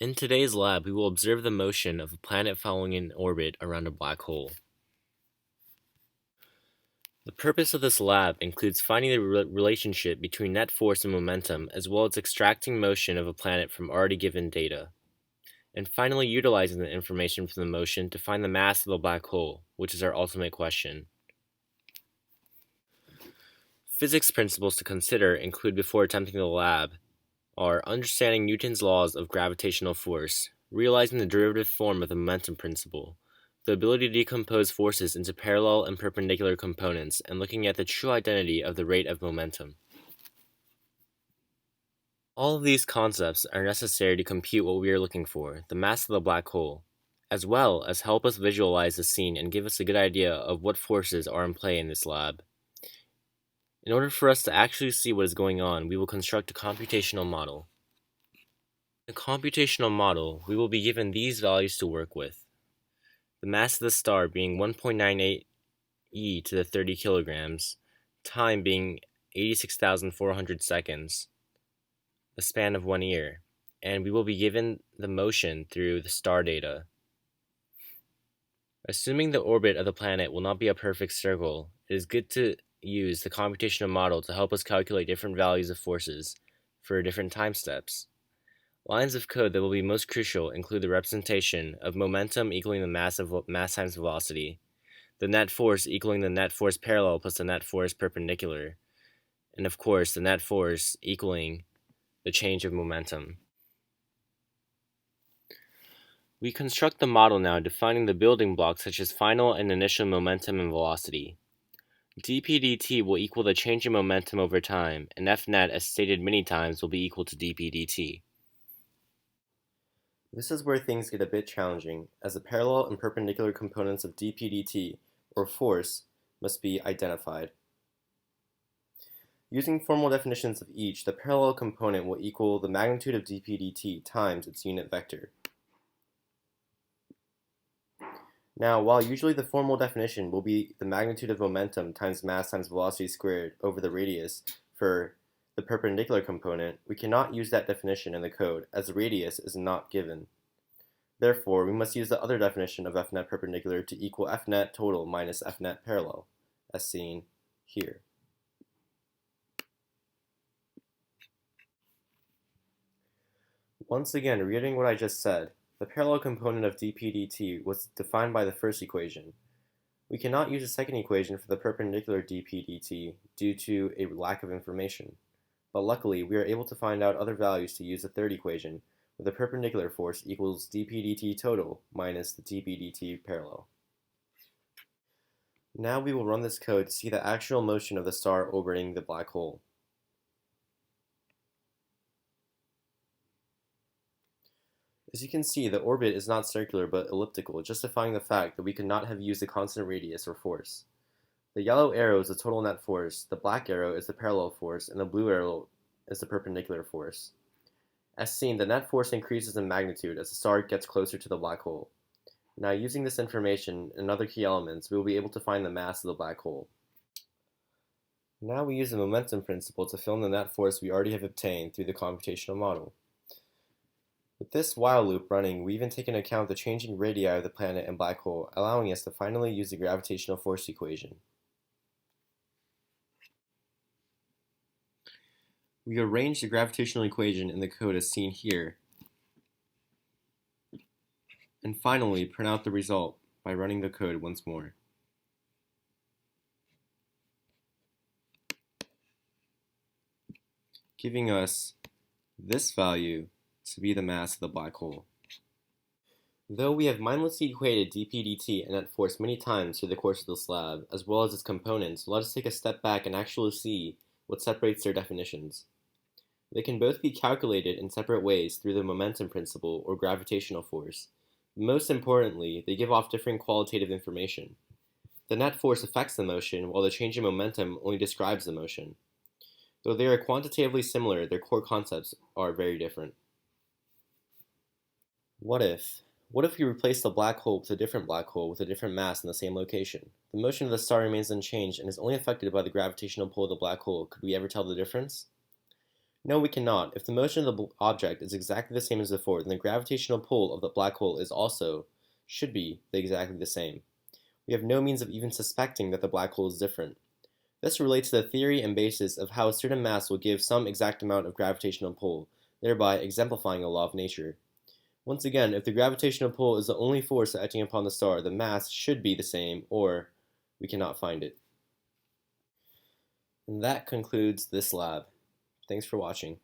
In today's lab, we will observe the motion of a planet following an orbit around a black hole. The purpose of this lab includes finding the relationship between net force and momentum, as well as extracting motion of a planet from already given data, and finally utilizing the information from the motion to find the mass of the black hole, which is our ultimate question. Physics principles to consider include before attempting the lab are understanding Newton's laws of gravitational force, realizing the derivative form of the momentum principle, the ability to decompose forces into parallel and perpendicular components, and looking at the true identity of the rate of momentum. All of these concepts are necessary to compute what we are looking for, the mass of the black hole, as well as help us visualize the scene and give us a good idea of what forces are in play in this lab. In order for us to actually see what is going on, we will construct a computational model. In a computational model, we will be given these values to work with. The mass of the star being 1.98 e to the 30 kilograms, time being 86,400 seconds, the span of 1 year, and we will be given the motion through the star data. Assuming the orbit of the planet will not be a perfect circle, it is good to use the computational model to help us calculate different values of forces for different time steps. Lines of code that will be most crucial include the representation of momentum equaling the mass times velocity, the net force equaling the net force parallel plus the net force perpendicular, and of course the net force equaling the change of momentum. We construct the model now defining the building blocks such as final and initial momentum and velocity. dp/dt will equal the change in momentum over time, and Fnet, as stated many times, will be equal to dp/dt. This is where things get a bit challenging, as the parallel and perpendicular components of dp/dt, or force, must be identified. Using formal definitions of each, the parallel component will equal the magnitude of dp/dt times its unit vector. Now, while usually the formal definition will be the magnitude of momentum times mass times velocity squared over the radius for the perpendicular component, we cannot use that definition in the code, as the radius is not given. Therefore, we must use the other definition of Fnet perpendicular to equal Fnet total minus Fnet parallel, as seen here. Once again, reiterating what I just said, the parallel component of dp/dt was defined by the first equation. We cannot use a second equation for the perpendicular dp/dt due to a lack of information, but luckily we are able to find out other values to use the third equation, where the perpendicular force equals dp/dt total minus the dp/dt parallel. Now we will run this code to see the actual motion of the star orbiting the black hole. As you can see, the orbit is not circular but elliptical, justifying the fact that we could not have used a constant radius or force. The yellow arrow is the total net force, the black arrow is the parallel force, and the blue arrow is the perpendicular force. As seen, the net force increases in magnitude as the star gets closer to the black hole. Now, using this information and other key elements, we will be able to find the mass of the black hole. Now we use the momentum principle to fill in the net force we already have obtained through the computational model. With this while loop running, we even take into account the changing radii of the planet and black hole, allowing us to finally use the gravitational force equation. We arrange the gravitational equation in the code as seen here, and finally print out the result by running the code once more. Giving us this value to be the mass of the black hole. Though we have mindlessly equated dp/dt and net force many times through the course of this lab, as well as its components, let us take a step back and actually see what separates their definitions. They can both be calculated in separate ways through the momentum principle or gravitational force. Most importantly, they give off different qualitative information. The net force affects the motion, while the change in momentum only describes the motion. Though they are quantitatively similar, their core concepts are very different. What if? What if we replace the black hole with a different black hole with a different mass in the same location? The motion of the star remains unchanged and is only affected by the gravitational pull of the black hole. Could we ever tell the difference? No, we cannot. If the motion of the object is exactly the same as before, then the gravitational pull of the black hole should be exactly the same. We have no means of even suspecting that the black hole is different. This relates to the theory and basis of how a certain mass will give some exact amount of gravitational pull, thereby exemplifying a law of nature. Once again, if the gravitational pull is the only force acting upon the star, the mass should be the same, or we cannot find it. And that concludes this lab. Thanks for watching.